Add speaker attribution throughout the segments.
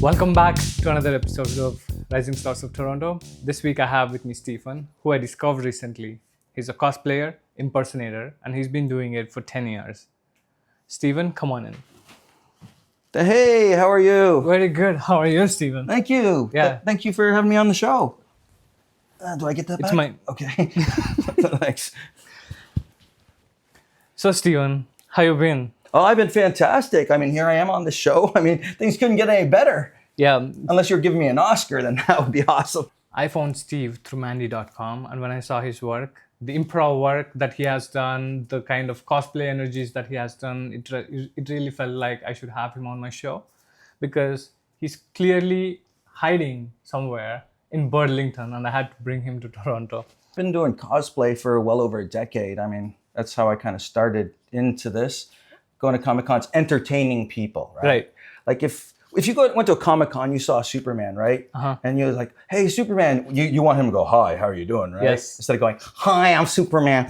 Speaker 1: Welcome back to another episode of Rising Stars of Toronto. This week I have with me Stephen, who I discovered recently. He's a cosplayer, impersonator, and he's been doing it for 10 years. Stephen, come on in.
Speaker 2: Hey, how are you?
Speaker 1: Very good. How are you, Stephen?
Speaker 2: Thank you.
Speaker 1: Yeah.
Speaker 2: Thank you for having me on the show. Do I get that
Speaker 1: It's
Speaker 2: back?
Speaker 1: mine.
Speaker 2: Okay. Thanks.
Speaker 1: So, Stephen, how you been?
Speaker 2: Oh, I've been fantastic. I mean, here I am on the show. I mean, things couldn't get any better.
Speaker 1: Yeah,
Speaker 2: Unless you're giving me an Oscar, then that would be awesome.
Speaker 1: I found Steve through Mandy.com, and when I saw his work, the improv work that he has done, the kind of cosplay energies that he has done, it really felt like I should have him on my show, because he's clearly hiding somewhere in Burlington, and I had to bring him to Toronto.
Speaker 2: I've been doing cosplay for well over a decade. I mean, that's how I kind of started into this. Going to Comic-Cons, entertaining people, right?
Speaker 1: Right.
Speaker 2: Like if you went to a Comic-Con, you saw Superman, right? And you're like, hey, Superman, you want him to go, hi, how are you doing, right?
Speaker 1: Yes.
Speaker 2: Instead of going, hi, I'm Superman.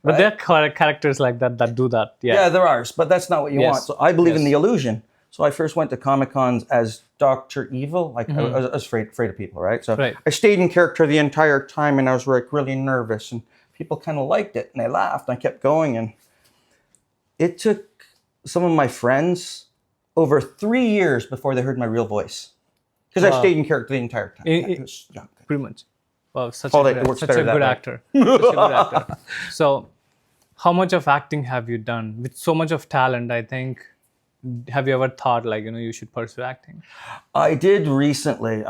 Speaker 1: But there are characters like that do that.
Speaker 2: Yeah, there are, but that's not what you want. So I believe in the illusion. So I first went to Comic-Cons as Dr. Evil. Like I was afraid of people, right? So I stayed in character the entire time, and I was like really nervous, and people kind of liked it, and they laughed, and I kept going. And it took some of my friends over 3 years before they heard my real voice, because I stayed in character the entire time.
Speaker 1: Pretty much. Wow, such
Speaker 2: Oh,
Speaker 1: a good actor. Such a good actor. So, how much of acting have you done? With so much of talent, I think, have you ever thought like, you should pursue acting?
Speaker 2: I did recently.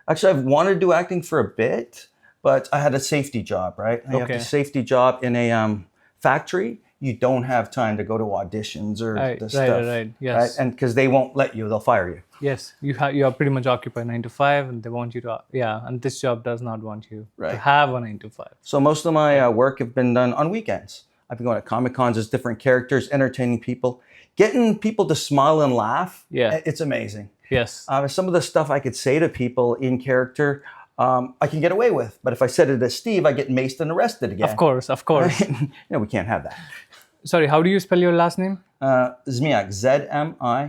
Speaker 2: Actually, I've wanted to do acting for a bit, but I had a safety job, right? I have a safety job in a factory. You don't have time to go to auditions or this stuff.
Speaker 1: Right, yes.
Speaker 2: Right? And because they won't let you, they'll fire you.
Speaker 1: Yes, you are pretty much occupied 9 to 5, and they want you to, and this job does not want you to have a 9 to 5.
Speaker 2: So most of my work have been done on weekends. I've been going to Comic-Cons as different characters, entertaining people, getting people to smile and laugh.
Speaker 1: Yeah.
Speaker 2: It's amazing.
Speaker 1: Yes.
Speaker 2: Some of the stuff I could say to people in character, I can get away with. But if I said it as Steve, I get maced and arrested again.
Speaker 1: Of course.
Speaker 2: We can't have that.
Speaker 1: Sorry, how do you spell your last name?
Speaker 2: Zmiak, Z-M-I-J-A-K.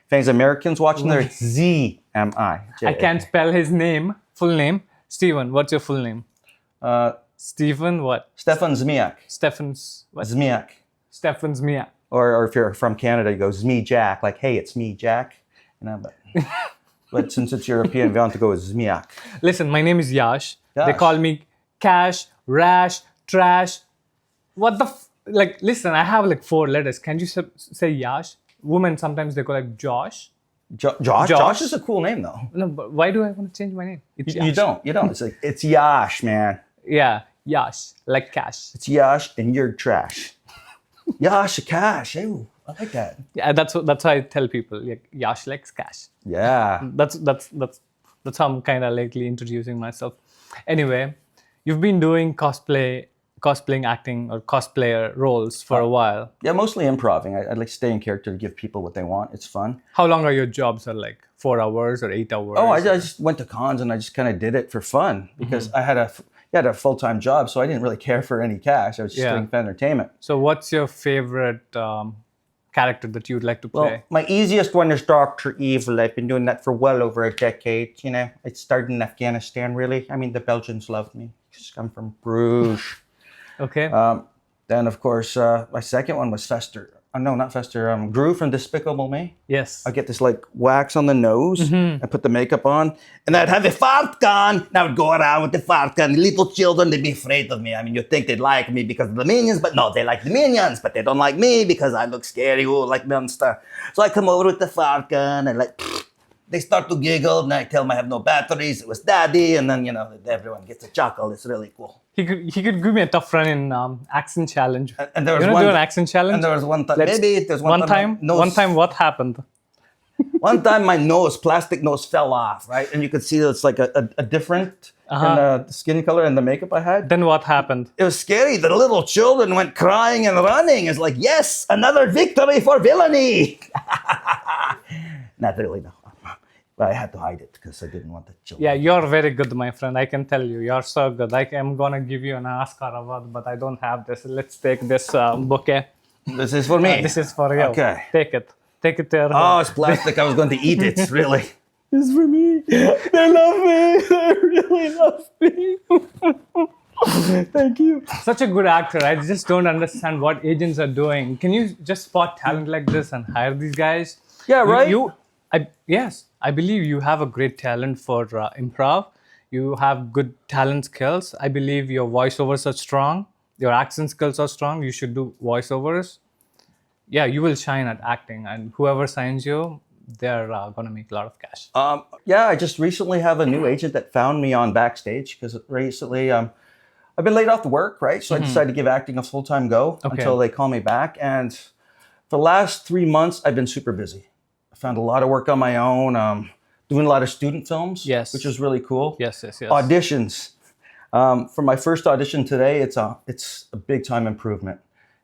Speaker 2: If any Americans watching there, it's Z-M-I-J-A-K.
Speaker 1: I can't spell his full name. Stephen, what's your full name? Stephen what?
Speaker 2: Stefan Zmiak.
Speaker 1: Stefan's what?
Speaker 2: Zmiak.
Speaker 1: Stefan Zmiak.
Speaker 2: Or if you're from Canada, you go Zmi Jack, like, hey, it's me, Jack. But since it's European, we want to go with Zmiak.
Speaker 1: Listen, my name is Yash. They call me Cash, Rash, Trash. What the listen, I have 4 letters. Can you say Yash? Women, sometimes they call Josh.
Speaker 2: Josh is a cool name, though.
Speaker 1: No, but why do I want to change my name? It's
Speaker 2: you don't. It's like, it's Yash, man.
Speaker 1: Yeah, Yash, like cash.
Speaker 2: It's Yash and you're trash. Yash, cash. Ew, I like that.
Speaker 1: Yeah, that's why I tell people, Yash likes cash.
Speaker 2: Yeah.
Speaker 1: That's how I'm kind of lately introducing myself. Anyway, you've been doing cosplaying, acting, or cosplayer roles for a while.
Speaker 2: Yeah, mostly improving. I like to stay in character to give people what they want. It's fun.
Speaker 1: How long are your jobs? Are 4 hours or 8 hours?
Speaker 2: Oh, I just went to cons and I just kind of did it for fun because I had a full-time job, so I didn't really care for any cash. I was just doing entertainment.
Speaker 1: So what's your favorite character that you'd like to play?
Speaker 2: Well, my easiest one is Dr. Evil. I've been doing that for well over a decade. It started in Afghanistan, really. I mean, the Belgians loved me because I'm from Bruges.
Speaker 1: Okay.
Speaker 2: Then, of course, my second one was Fester. No, not Fester. Gru from Despicable Me.
Speaker 1: Yes.
Speaker 2: I'd get this wax on the nose. I put the makeup on, and I'd have a fart gun. And I would go around with the fart gun. Little children, they'd be afraid of me. I mean, you'd think they'd like me because of the minions, but no, they like the minions, but they don't like me because I look scary, like monster. So I come over with the fart gun, and they start to giggle, and I tell them I have no batteries. It was Daddy, and then everyone gets a chuckle. It's really cool.
Speaker 1: He could give me a tough run in accent challenge.
Speaker 2: And there was
Speaker 1: do an accent challenge.
Speaker 2: And there was one time. Maybe there's one time.
Speaker 1: One time, what happened?
Speaker 2: One time, my plastic nose, fell off. Right, and you could see it's like a different in the skin color and the makeup I had.
Speaker 1: Then what happened?
Speaker 2: It was scary. The little children went crying and running. It's like, yes, another victory for villainy. Not really, no. But I had to hide it because I didn't want the children.
Speaker 1: Yeah, you're very good, my friend. I can tell you, you're so good. I'm gonna give you an Oscar award, but I don't have this. Let's take this bouquet.
Speaker 2: This is for me.
Speaker 1: This is for you.
Speaker 2: Okay.
Speaker 1: Take it. Take it there.
Speaker 2: Oh, it's plastic. I was going to eat it. Really.
Speaker 1: It's for me. They love me. They really love me. Thank you. Such a good actor. I just don't understand what agents are doing. Can you just spot talent like this and hire these guys?
Speaker 2: Yeah, right.
Speaker 1: Yes, I believe you have a great talent for improv. You have good talent skills. I believe your voiceovers are strong. Your accent skills are strong. You should do voiceovers. Yeah, you will shine at acting, and whoever signs you, they're gonna make a lot of cash.
Speaker 2: Yeah, I just recently have a new agent that found me on Backstage because recently I've been laid off the work, right? So I decided to give acting a full-time go until they call me back. And for the last 3 months, I've been super busy. I found a lot of work on my own, doing a lot of student films, which is really cool.
Speaker 1: Yes.
Speaker 2: Auditions. For my first audition today, it's a big time improvement.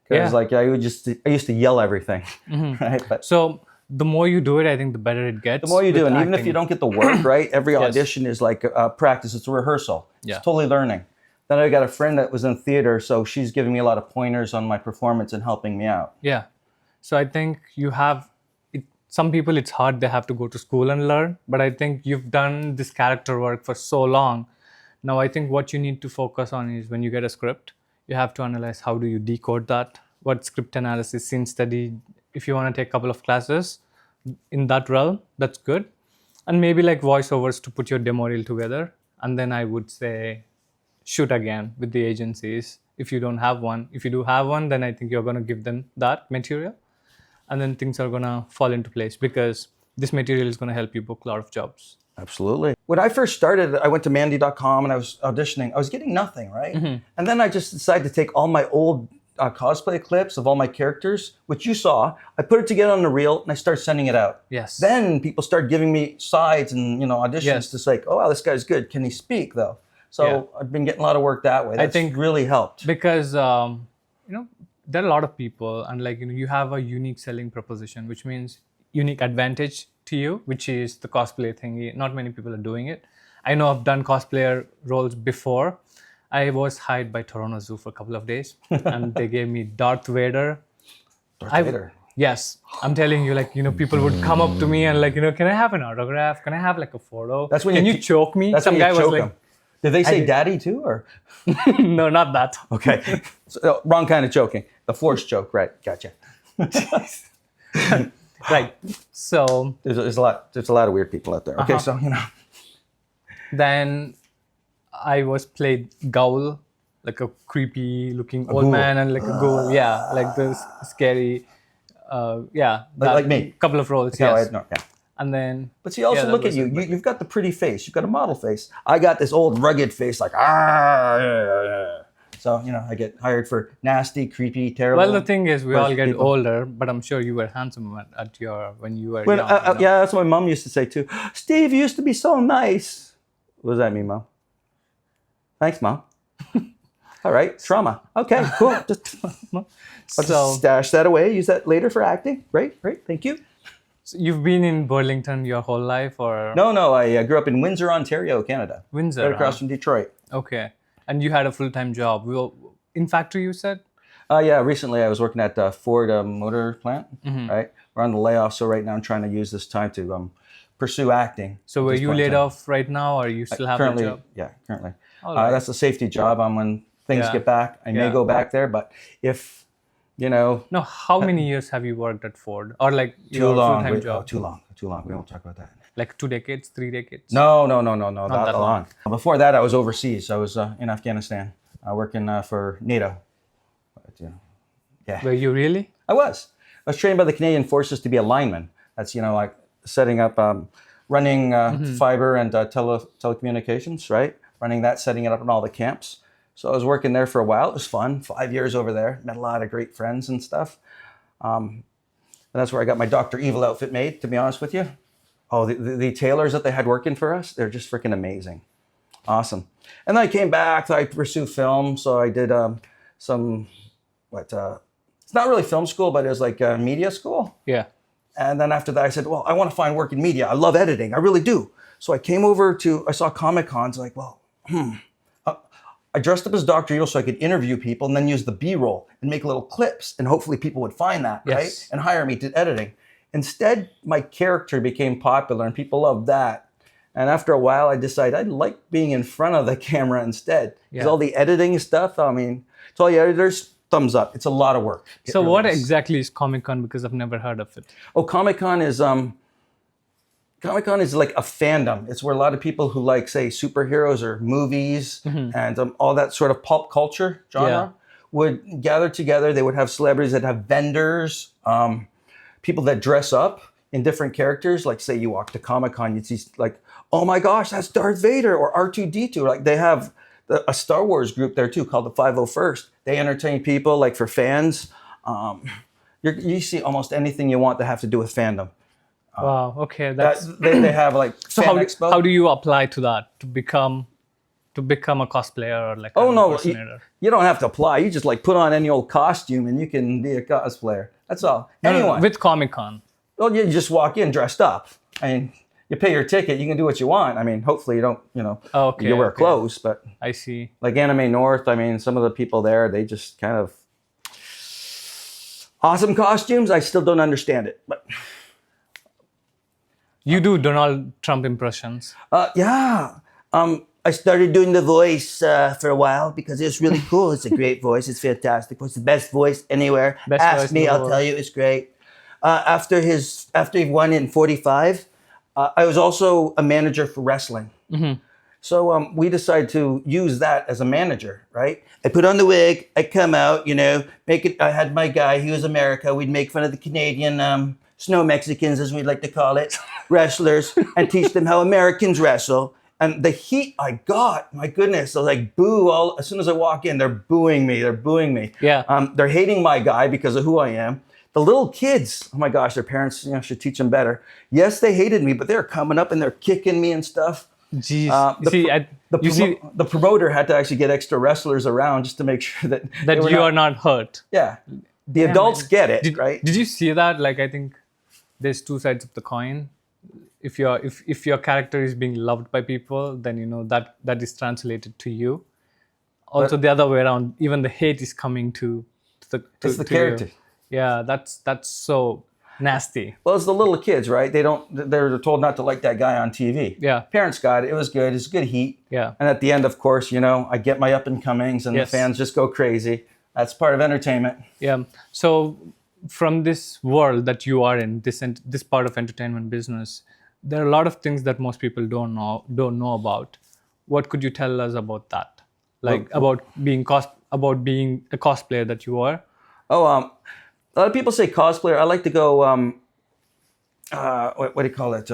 Speaker 2: Because I used to yell everything, right? But
Speaker 1: so the more you do it, I think the better it gets.
Speaker 2: The more you do, and even if you don't get the work, right? Every audition is like a practice. It's a rehearsal.
Speaker 1: Yeah.
Speaker 2: It's totally learning. Then I got a friend that was in theater, so she's giving me a lot of pointers on my performance and helping me out.
Speaker 1: Yeah. So I think you have some people, it's hard. They have to go to school and learn. But I think you've done this character work for so long. Now, I think what you need to focus on is when you get a script, you have to analyze how do you decode that, what script analysis, scene study. If you want to take a couple of classes in that realm, that's good. And maybe like voiceovers to put your demo reel together. And then I would say shoot again with the agencies if you don't have one. If you do have one, then I think you're going to give them that material. And then things are going to fall into place because this material is going to help you book a lot of jobs.
Speaker 2: Absolutely. When I first started, I went to Mandy.com and I was auditioning. I was getting nothing, right? And then I just decided to take all my old cosplay clips of all my characters, which you saw. I put it together on the reel and I started sending it out.
Speaker 1: Yes.
Speaker 2: Then people started giving me sides and auditions to say, oh, wow, this guy's good. Can he speak though? So I've been getting a lot of work that way. That's I think really helped.
Speaker 1: Because there are a lot of people and you have a unique selling proposition, which means unique advantage to you, which is the cosplay thing. Not many people are doing it. I know I've done cosplayer roles before. I was hired by Toronto Zoo for a couple of days and they gave me Darth Vader.
Speaker 2: Vader?
Speaker 1: Yes. I'm telling you, people would come up to me and can I have an autograph? Can I have a photo?
Speaker 2: That's when
Speaker 1: Can you choke me?
Speaker 2: That's
Speaker 1: Some
Speaker 2: when
Speaker 1: guy
Speaker 2: you choke
Speaker 1: was
Speaker 2: him. Did they say daddy too or?
Speaker 1: No, not that.
Speaker 2: Okay. So, wrong kind of choking. The force choke, right. Gotcha.
Speaker 1: Right. So
Speaker 2: there's a lot of weird people out there. Okay, so
Speaker 1: Then I was played Gowl, like a creepy looking old man and like a ghoul. Yeah, like this scary
Speaker 2: like me.
Speaker 1: Couple of roles.
Speaker 2: Yeah.
Speaker 1: And then
Speaker 2: but see, also look at you. You've got the pretty face. You've got a model face. I got this old rugged face like So, I get hired for nasty, creepy, terrible.
Speaker 1: Well, the thing is, we all get older, but I'm sure you were handsome when you were young.
Speaker 2: Yeah, that's what my mom used to say too. Steve, you used to be so nice. What does that mean, Mom? Thanks, Mom. All right, trauma. Okay, cool. I'll just stash that away. Use that later for acting. Great, thank you.
Speaker 1: So you've been in Burlington your whole life, or?
Speaker 2: No. I grew up in Windsor, Ontario, Canada.
Speaker 1: Windsor,
Speaker 2: right across from Detroit.
Speaker 1: Okay. And you had a full-time job in factory, you said?
Speaker 2: Yeah, recently I was working at Ford Motor Plant, right? We're on the layoff, so right now I'm trying to use this time to pursue acting.
Speaker 1: So were you laid off right now, or you still have a job?
Speaker 2: Yeah, currently.
Speaker 1: Right.
Speaker 2: That's a safety job. When things get back, I may go back there, but if,
Speaker 1: No, how many years have you worked at Ford? Or your full-time job?
Speaker 2: Too long. We won't talk about that.
Speaker 1: Like 2 decades, 3 decades?
Speaker 2: No, not that long. Before that, I was overseas. I was in Afghanistan, working for NATO. But, yeah.
Speaker 1: Were you really?
Speaker 2: I was trained by the Canadian Forces to be a lineman. That's, like setting up, running fiber and telecommunications, right? Running that, setting it up in all the camps. So I was working there for a while. It was fun. 5 years over there. Met a lot of great friends and stuff. And that's where I got my Dr. Evil outfit made, to be honest with you. Oh, the tailors that they had working for us, they're just freaking amazing. Awesome. And then I came back, I pursued film. So I did it's not really film school, but it was like media school.
Speaker 1: Yeah.
Speaker 2: And then after that, I said, well, I want to find work in media. I love editing. I really do. So I came over I saw Comic-Cons, like, well, I dressed up as Dr. Evil so I could interview people and then use the B-roll and make little clips. And hopefully people would find that, right? And hire me to editing. Instead, my character became popular and people loved that. And after a while, I decided I like being in front of the camera instead. Because all the editing stuff, I mean, to all the editors, thumbs up. It's a lot of work.
Speaker 1: So really what exactly is Comic-Con? Because I've never heard of it.
Speaker 2: Oh, Comic-Con is like a fandom. It's where a lot of people who like, say, superheroes or movies and all that sort of pulp culture genre would gather together. They would have celebrities that have vendors, people that dress up in different characters. Like, say you walk to Comic-Con, you'd see like, oh my gosh, that's Darth Vader or R2-D2. Like they have a Star Wars group there too called the 501st. They entertain people like for fans. You see almost anything you want that have to do with fandom.
Speaker 1: Wow. Okay.
Speaker 2: They have like
Speaker 1: so how do you apply to that to become a cosplayer or like an impersonator?
Speaker 2: You don't have to apply. You just like put on any old costume and you can be a cosplayer. That's all. Anyone
Speaker 1: with Comic-Con.
Speaker 2: Well, you just walk in dressed up. I mean, you pay your ticket. You can do what you want. I mean, hopefully you don't. You wear clothes, but
Speaker 1: I see.
Speaker 2: Like Anime North. I mean, some of the people there, they just kind of awesome costumes. I still don't understand it, but.
Speaker 1: You do Donald Trump impressions.
Speaker 2: Yeah. I started doing the voice for a while because it's really cool. It's a great voice. It's fantastic. It's the best voice anywhere. Ask me, I'll tell you. It's great. After he won in 45, I was also a manager for wrestling. So we decided to use that as a manager, right? I put on the wig. I come out, make it. I had my guy. He was America. We'd make fun of the Canadian snow Mexicans, as we'd like to call it, wrestlers, and teach them how Americans wrestle. And the heat I got, my goodness, I was like, boo. As soon as I walk in, they're booing me. Yeah. They're hating my guy because of who I am. The little kids, oh my gosh, their parents should teach them better. Yes, they hated me, but they're coming up and they're kicking me and stuff.
Speaker 1: Jeez.
Speaker 2: The promoter had to actually get extra wrestlers around just to make sure that
Speaker 1: you are not hurt.
Speaker 2: Yeah. The adults get it, right?
Speaker 1: Did you see that? Like, I think there's two sides of the coin. If your character is being loved by people, then that is translated to you. Also, the other way around, even the hate is coming to the
Speaker 2: character.
Speaker 1: You. Yeah, that's so nasty.
Speaker 2: Well, it's the little kids, right? They're told not to like that guy on TV.
Speaker 1: Yeah.
Speaker 2: Parents got it. It was good. It's good heat.
Speaker 1: Yeah.
Speaker 2: And at the end, of course, I get my up and comings and the fans just go crazy. That's part of entertainment.
Speaker 1: Yeah. So from this world that you are in, this part of entertainment business, there are a lot of things that most people don't know about. What could you tell us about that? Like about being a cosplayer that you are?
Speaker 2: A lot of people say cosplayer. I like to go, what do you call it?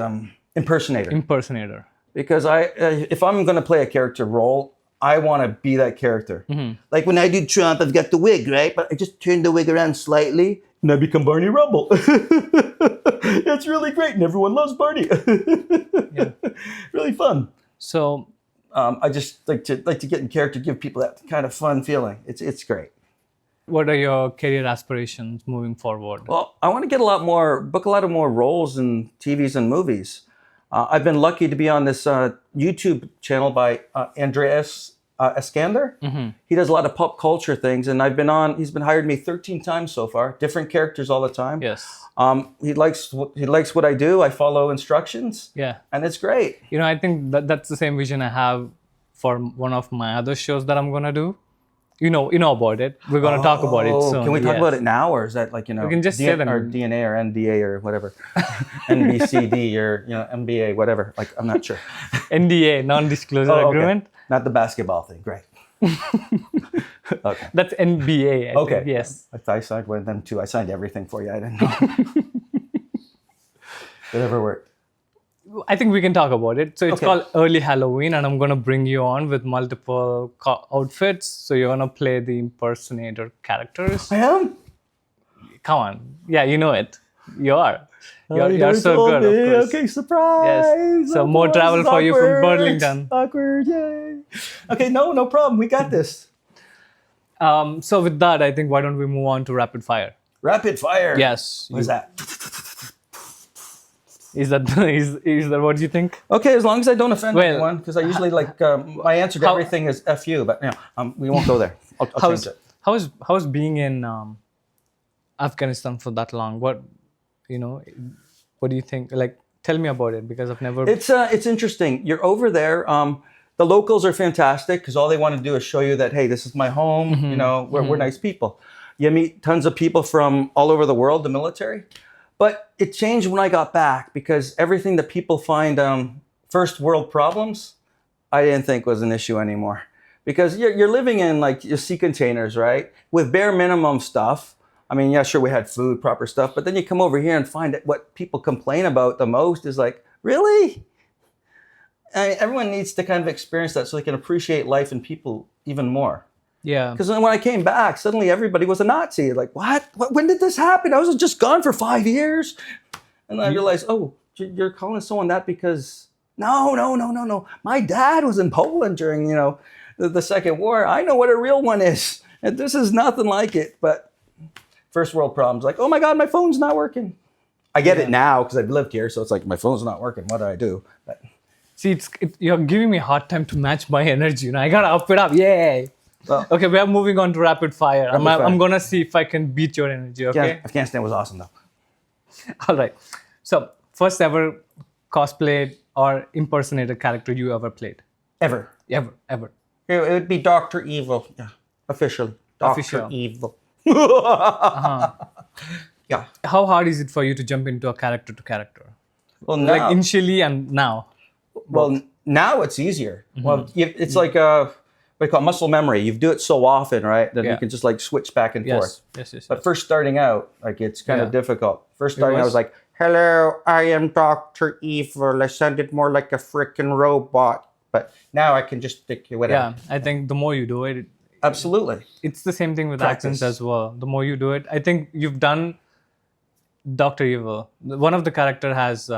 Speaker 2: Impersonator.
Speaker 1: Impersonator.
Speaker 2: Because if I'm going to play a character role, I want to be that character. Like when I do Trump, I've got the wig, right? But I just turn the wig around slightly and I become Barney Rubble. It's really great and everyone loves Barney. Yeah. Really fun.
Speaker 1: So
Speaker 2: I just like to get in character, give people that kind of fun feeling. It's great.
Speaker 1: What are your career aspirations moving forward?
Speaker 2: Well, I want to book a lot of more roles in TVs and movies. I've been lucky to be on this YouTube channel by Andreas Eskander. He does a lot of pop culture things, and he's been hired me 13 times so far, different characters all the time.
Speaker 1: Yes.
Speaker 2: He likes what I do. I follow instructions.
Speaker 1: Yeah.
Speaker 2: And it's great.
Speaker 1: I think that's the same vision I have for one of my other shows that I'm going to do. You know about it. We're going to talk about it soon.
Speaker 2: Can we talk about it now, or is that like,
Speaker 1: we can just say them.
Speaker 2: Or DNA or NDA or whatever, NBCD or MBA, whatever. Like, I'm not sure.
Speaker 1: NDA, non-disclosure agreement.
Speaker 2: Okay. Not the basketball thing. Great. Okay.
Speaker 1: That's NBA. I think. Yes.
Speaker 2: I signed one of them too. I signed everything for you. I didn't know. Whatever worked.
Speaker 1: I think we can talk about it. So it's called Early Halloween, and I'm going to bring you on with multiple outfits. So you're going to play the impersonator characters.
Speaker 2: I am?
Speaker 1: Come on. Yeah, you know it. You are. You're so good, of course.
Speaker 2: Okay, surprise.
Speaker 1: Yes. So more travel for you from Burlington.
Speaker 2: Awkward, yay. Okay, no problem. We got this.
Speaker 1: So with that, I think why don't we move on to rapid fire?
Speaker 2: Rapid fire?
Speaker 1: Yes.
Speaker 2: What is that?
Speaker 1: Is that is that what you think?
Speaker 2: Okay, as long as I don't offend anyone, because I usually like my answer to everything is "f you," but we won't go there. I'll change it.
Speaker 1: How's being in Afghanistan for that long? What what do you think? Like, tell me about it because I've never.
Speaker 2: It's interesting. You're over there. The locals are fantastic because all they want to do is show you that, hey, this is my home. We're nice people. You meet tons of people from all over the world, the military. But it changed when I got back because everything that people find first world problems, I didn't think was an issue anymore. Because you're living in like your sea containers, right? With bare minimum stuff. I mean, yeah, sure, we had food, proper stuff. But then you come over here and find that what people complain about the most is like, really? I mean, everyone needs to kind of experience that so they can appreciate life and people even more.
Speaker 1: Yeah.
Speaker 2: Because when I came back, suddenly everybody was a Nazi. Like, what? When did this happen? I was just gone for 5 years. And I realized, oh, you're calling someone that because, no. My dad was in Poland during, the Second War. I know what a real one is. And this is nothing like it. But first world problems, like, oh my God, my phone's not working. I get it now because I've lived here. So it's like, my phone's not working. What do I do? But,
Speaker 1: see, you're giving me a hard time to match my energy. I got to up it up. Yay. Well, okay, we are moving on to rapid fire. I'm going to see if I can beat your energy, okay?
Speaker 2: Afghanistan was awesome, though.
Speaker 1: All right. So, first ever cosplay or impersonated character you ever played?
Speaker 2: Ever. It would be Dr. Evil. Yeah, officially. Dr. Evil. Yeah.
Speaker 1: How hard is it for you to jump into a character to character?
Speaker 2: Well, now,
Speaker 1: like initially and now?
Speaker 2: Well, now it's easier. Well, it's like what do you call it? Muscle memory. You do it so often, right? That you can just like switch back and forth.
Speaker 1: Yes.
Speaker 2: But first starting out, like it's kind of difficult. First starting out, I was like, hello, I am Dr. Evil. I sounded more like a freaking robot. But now I can just stick whatever.
Speaker 1: Yeah, I think the more you do it.
Speaker 2: Absolutely.
Speaker 1: It's the same thing with accents as well. The more you do it. I think you've done Dr. Evil. One of the character has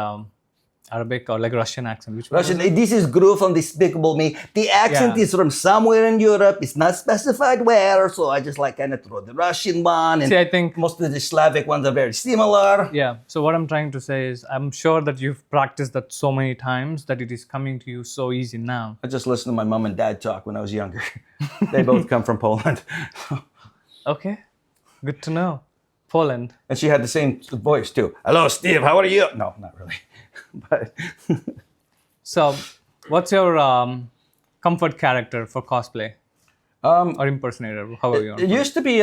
Speaker 1: Arabic or like Russian accent. Which
Speaker 2: Russian. This is Gru from Despicable Me. The accent is from somewhere in Europe. It's not specified where, so I just like kind of throw the Russian one. And
Speaker 1: see, I think
Speaker 2: most of the Slavic ones are very similar.
Speaker 1: Yeah. So what I'm trying to say is, I'm sure that you've practiced that so many times that it is coming to you so easy now.
Speaker 2: I just listened to my mom and dad talk when I was younger. They both come from Poland.
Speaker 1: Okay. Good to know. Poland.
Speaker 2: And she had the same voice too. Hello, Steve. How are you? No, not really. But
Speaker 1: so, what's your comfort character for cosplay or impersonator? How are you?
Speaker 2: It used to be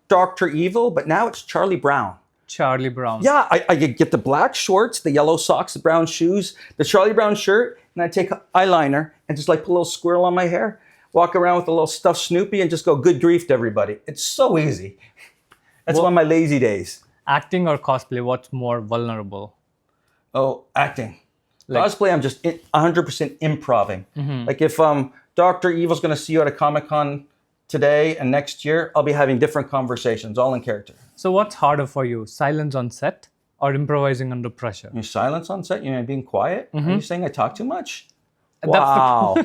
Speaker 2: Dr. Evil, but now it's Charlie Brown.
Speaker 1: Charlie Brown.
Speaker 2: Yeah, I get the black shorts, the yellow socks, the brown shoes, the Charlie Brown shirt, and I take eyeliner and just like put a little squirrel on my hair, walk around with a little stuffed Snoopy, and just go good grief to everybody. It's so easy. That's one of my lazy days.
Speaker 1: Acting or cosplay, what's more vulnerable?
Speaker 2: Oh, acting. Cosplay, I'm just 100% improving. Like if Dr. Evil's going to see you at a Comic-Con today and next year, I'll be having different conversations, all in character.
Speaker 1: So what's harder for you, silence on set or improvising under pressure?
Speaker 2: You silence on set? You mean being quiet? Are you saying I talk too much? Wow.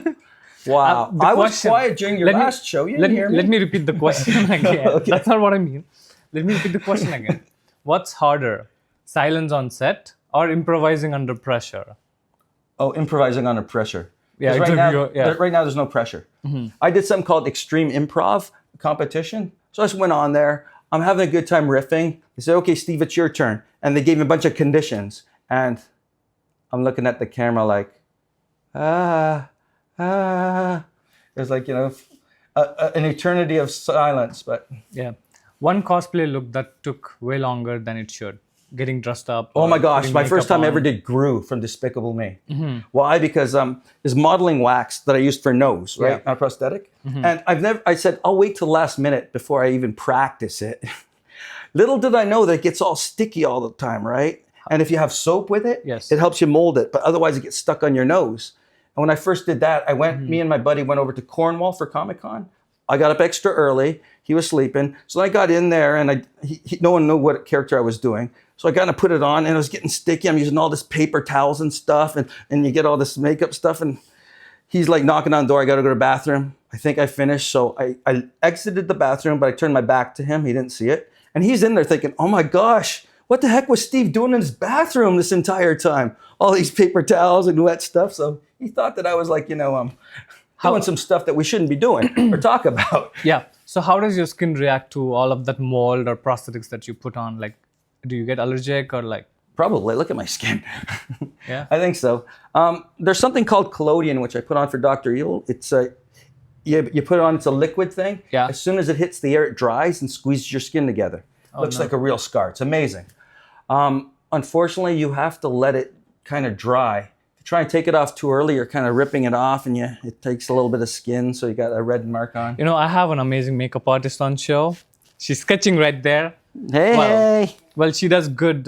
Speaker 2: Wow. I was quiet during your last show. You didn't hear me?
Speaker 1: Let me repeat the question again. Okay. That's not what I mean. Let me repeat the question again. What's harder, silence on set or improvising under pressure?
Speaker 2: Oh, improvising under pressure.
Speaker 1: Yeah,
Speaker 2: right now there's no pressure. I did something called Extreme Improv competition. So I just went on there. I'm having a good time riffing. They said, okay, Steve, it's your turn. And they gave me a bunch of conditions. And I'm looking at the camera like, There's like, an eternity of silence. But
Speaker 1: yeah. One cosplay look that took way longer than it should. Getting dressed up.
Speaker 2: Oh my gosh, my first time I ever did Gru from Despicable Me. Why? Because there's modeling wax that I used for nose, right? Not prosthetic. And I said, I'll wait till the last minute before I even practice it. Little did I know that it gets all sticky all the time, right? And if you have soap with it, it helps you mold it, but otherwise it gets stuck on your nose. And when I first did that, me and my buddy went over to Cornwall for Comic-Con. I got up extra early. He was sleeping. So I got in there and no one knew what character I was doing. So I kind of put it on and it was getting sticky. I'm using all this paper towels and stuff and you get all this makeup stuff and he's like knocking on the door. I got to go to the bathroom. I think I finished. So I exited the bathroom, but I turned my back to him. He didn't see it. And he's in there thinking, oh my gosh, what the heck was Steve doing in his bathroom this entire time? All these paper towels and wet stuff. So he thought that I was like, doing some stuff that we shouldn't be doing or talk about.
Speaker 1: Yeah. So how does your skin react to all of that mold or prosthetics that you put on? Like, do you get allergic or like?
Speaker 2: Probably. Look at my skin.
Speaker 1: Yeah.
Speaker 2: I think so. There's something called collodion, which I put on for Dr. Evil. It's you put it on, it's a liquid thing.
Speaker 1: Yeah.
Speaker 2: As soon as it hits the air, it dries and squeezes your skin together. Looks like a real scar. It's amazing. Unfortunately, you have to let it kind of dry. If you try and take it off too early, you're kind of ripping it off, and it takes a little bit of skin, so you got a red mark on.
Speaker 1: I have an amazing makeup artist on show. She's sketching right there.
Speaker 2: Hey.
Speaker 1: Well, she does good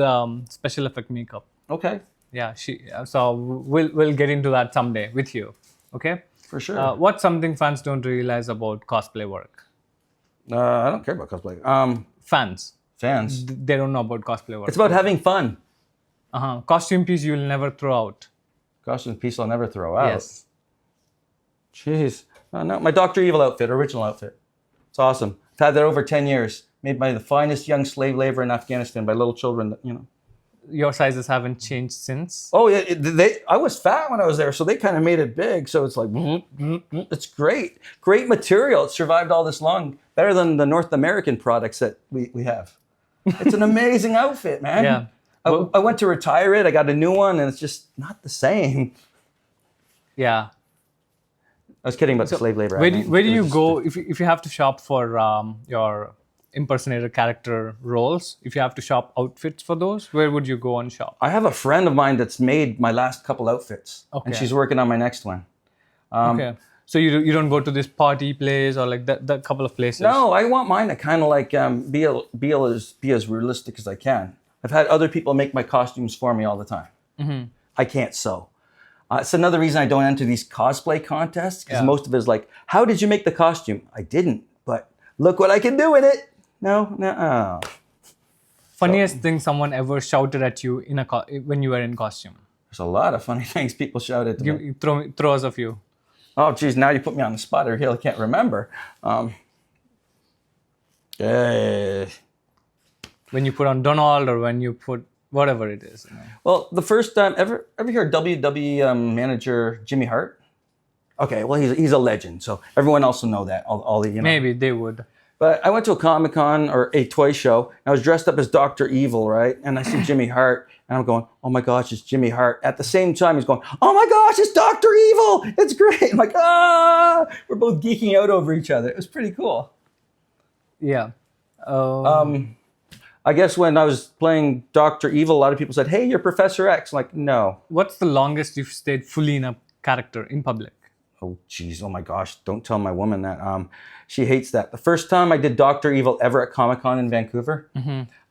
Speaker 1: special effect makeup.
Speaker 2: Okay.
Speaker 1: Yeah, so we'll get into that someday with you. Okay.
Speaker 2: For sure.
Speaker 1: What's something fans don't realize about cosplay work?
Speaker 2: I don't care about cosplay.
Speaker 1: Fans. They don't know about cosplay work.
Speaker 2: It's about having fun.
Speaker 1: Costume piece you'll never throw out.
Speaker 2: Costume piece I'll never throw out.
Speaker 1: Yes.
Speaker 2: Jeez. No, my Dr. Evil outfit, original outfit. It's awesome. I've had that over 10 years. Made by the finest young slave labor in Afghanistan by little children,
Speaker 1: Your sizes haven't changed since?
Speaker 2: Oh, yeah. I was fat when I was there, so they kind of made it big. So it's like, it's great. Great material. It survived all this long. Better than the North American products that we have. It's an amazing outfit, man.
Speaker 1: Yeah.
Speaker 2: I went to retire it. I got a new one, and it's just not the same.
Speaker 1: Yeah.
Speaker 2: I was kidding about the slave labor.
Speaker 1: Where do you go if you have to shop for your impersonator character roles? If you have to shop outfits for those, where would you go and shop?
Speaker 2: I have a friend of mine that's made my last couple outfits, and she's working on my next one.
Speaker 1: Okay. So you don't go to this party place or like that couple of places?
Speaker 2: No, I want mine to kind of like be as realistic as I can. I've had other people make my costumes for me all the time. Mm-hmm. I can't sew. It's another reason I don't enter these cosplay contests, because most of it is like, how did you make the costume? I didn't, but look what I can do in it. No.
Speaker 1: Funniest thing someone ever shouted at you when you were in costume?
Speaker 2: There's a lot of funny things people shouted to me.
Speaker 1: Throw us a few.
Speaker 2: Oh, geez, now you put me on the spot. I really can't remember.
Speaker 1: When you put on Donald or when you put whatever it is.
Speaker 2: Well, the first time, ever hear WWE manager Jimmy Hart? Okay, well, he's a legend, so everyone else will know that. All the
Speaker 1: Maybe they would.
Speaker 2: But I went to a Comic-Con or a toy show, and I was dressed up as Dr. Evil, right? And I see Jimmy Hart, and I'm going, oh my gosh, it's Jimmy Hart. At the same time, he's going, oh my gosh, it's Dr. Evil. It's great. I'm like, we're both geeking out over each other. It was pretty cool.
Speaker 1: Yeah.
Speaker 2: I guess when I was playing Dr. Evil, a lot of people said, hey, you're Professor X. I'm like, no.
Speaker 1: What's the longest you've stayed fully in a character in public?
Speaker 2: Oh, geez. Oh, my gosh. Don't tell my woman that. She hates that. The first time I did Dr. Evil ever at Comic-Con in Vancouver,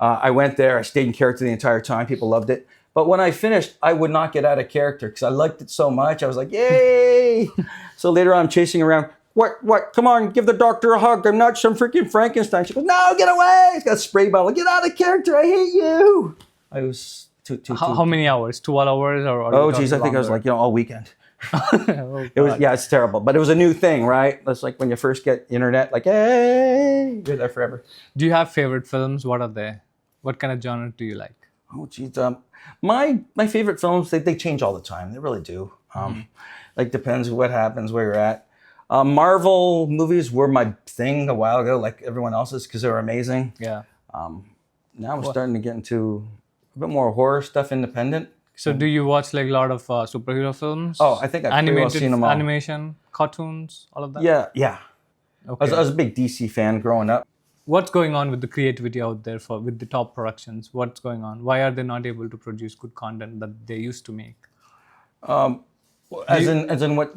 Speaker 2: I went there. I stayed in character the entire time. People loved it. But when I finished, I would not get out of character because I liked it so much. I was like, yay! So later on, I'm chasing around. What? Come on, give the doctor a hug. I'm not some freaking Frankenstein. She goes, no, get away. He's got a spray bottle. Get out of character. I hate you. I was too.
Speaker 1: How many hours? 12 hours?
Speaker 2: Oh, geez. I think I was like, all weekend. It's terrible. But it was a new thing, right? That's like when you first get internet, like, hey, you're there forever.
Speaker 1: Do you have favorite films? What are they? What kind of genre do you like?
Speaker 2: Oh, geez. My favorite films, they change all the time. They really do. Like, depends what happens, where you're at. Marvel movies were my thing a while ago, like everyone else's, because they were amazing.
Speaker 1: Yeah.
Speaker 2: Now I'm starting to get into a bit more horror stuff, independent.
Speaker 1: So do you watch like a lot of superhero films?
Speaker 2: Oh, I think I've pretty well seen them all.
Speaker 1: Animation, cartoons, all of that?
Speaker 2: Yeah.
Speaker 1: Okay.
Speaker 2: I was a big DC fan growing up.
Speaker 1: What's going on with the creativity out there with the top productions? What's going on? Why are they not able to produce good content that they used to make?
Speaker 2: As in what?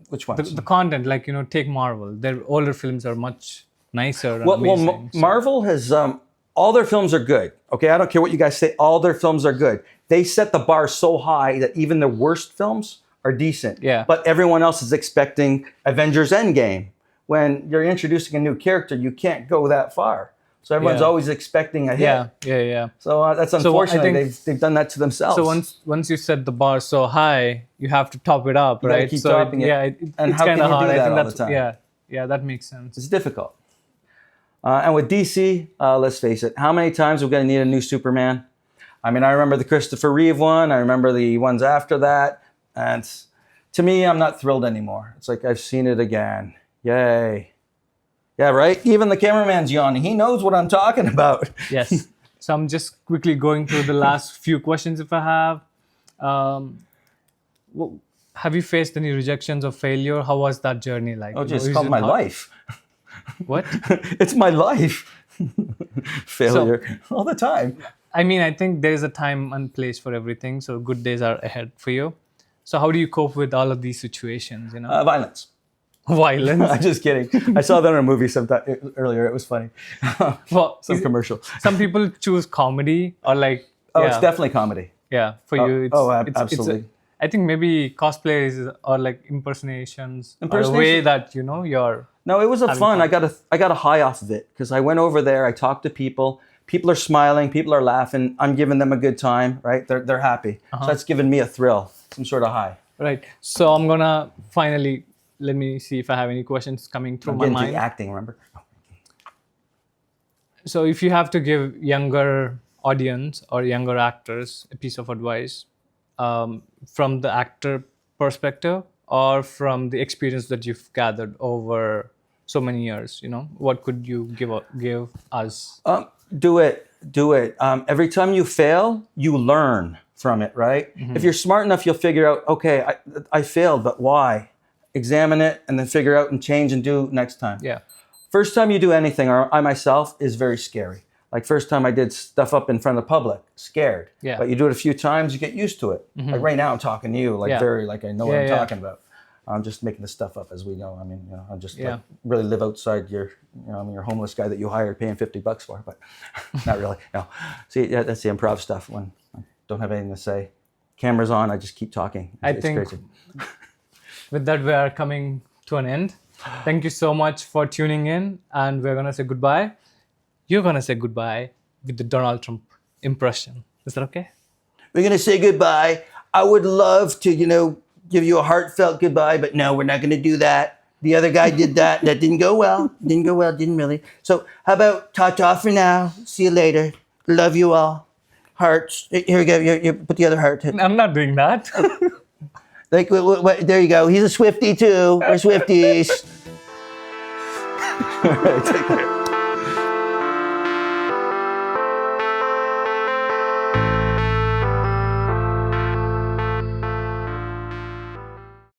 Speaker 2: Which ones?
Speaker 1: The content, like, take Marvel. Their older films are much nicer and amazing.
Speaker 2: Well, Marvel has, all their films are good. Okay, I don't care what you guys say. All their films are good. They set the bar so high that even the worst films are decent.
Speaker 1: Yeah.
Speaker 2: But everyone else is expecting Avengers Endgame. When you're introducing a new character, you can't go that far. So everyone's always expecting a hit.
Speaker 1: Yeah.
Speaker 2: So that's unfortunate. They've done that to themselves.
Speaker 1: So once you set the bar so high, you have to top it up, right?
Speaker 2: Keep topping it.
Speaker 1: Yeah, it's kind of hard.
Speaker 2: Do that all the time?
Speaker 1: Yeah, that makes sense.
Speaker 2: It's difficult. And with DC, let's face it, how many times are we going to need a new Superman? I mean, I remember the Christopher Reeve one. I remember the ones after that. And to me, I'm not thrilled anymore. It's like, I've seen it again. Yay. Yeah, right? Even the cameraman's yawning. He knows what I'm talking about.
Speaker 1: Yes. So I'm just quickly going through the last few questions if I have. Have you faced any rejections or failure? How was that journey like?
Speaker 2: Oh, geez, it's called my life.
Speaker 1: What?
Speaker 2: It's my life. Failure all the time.
Speaker 1: I mean, I think there's a time and place for everything. So good days are ahead for you. So how do you cope with all of these situations?
Speaker 2: Violence.
Speaker 1: Violence?
Speaker 2: I'm just kidding. I saw that in a movie sometime earlier. It was funny.
Speaker 1: Well,
Speaker 2: some commercial.
Speaker 1: Some people choose comedy or like.
Speaker 2: Oh, it's definitely comedy.
Speaker 1: Yeah, for you.
Speaker 2: Absolutely.
Speaker 1: I think maybe cosplays or like impersonations are a way that you're.
Speaker 2: No, it was fun. I got a high off of it because I went over there. I talked to people. People are smiling. People are laughing. I'm giving them a good time. Right? They're happy. So that's giving me a thrill, some sort of high.
Speaker 1: Right. So I'm gonna finally let me see if I have any questions coming through my mind.
Speaker 2: Acting, remember?
Speaker 1: So if you have to give younger audience or younger actors a piece of advice from the actor perspective or from the experience that you've gathered over so many years, what could you give us?
Speaker 2: Do it. Every time you fail, you learn from it, right? Mm-hmm. If you're smart enough, you'll figure out, okay, I failed, but why? Examine it and then figure out and change and do next time.
Speaker 1: Yeah.
Speaker 2: First time you do anything, or I myself, is very scary. Like first time I did stuff up in front of the public, scared.
Speaker 1: Yeah.
Speaker 2: But you do it a few times, you get used to it. Mm-hmm. Like right now I'm talking to you, like I know what I'm talking about. I'm just making this stuff up as we go. I mean, I'm just like really live outside your homeless guy that you hired paying $50 for, but not really. No. See, that's the improv stuff when I don't have anything to say. Camera's on, I just keep talking.
Speaker 1: It's crazy. With that, we are coming to an end. Thank you so much for tuning in, and we're going to say goodbye. You're going to say goodbye with the Donald Trump impression. Is that okay?
Speaker 2: We're going to say goodbye. I would love to, give you a heartfelt goodbye, but no, we're not going to do that. The other guy did that. That didn't go well. Didn't really. So how about ta-ta for now? See you later. Love you all. Hearts. Here we go. You put the other heart.
Speaker 1: I'm not doing that.
Speaker 2: Like, there you go. He's a Swiftie too. We're Swifties. All right, take care.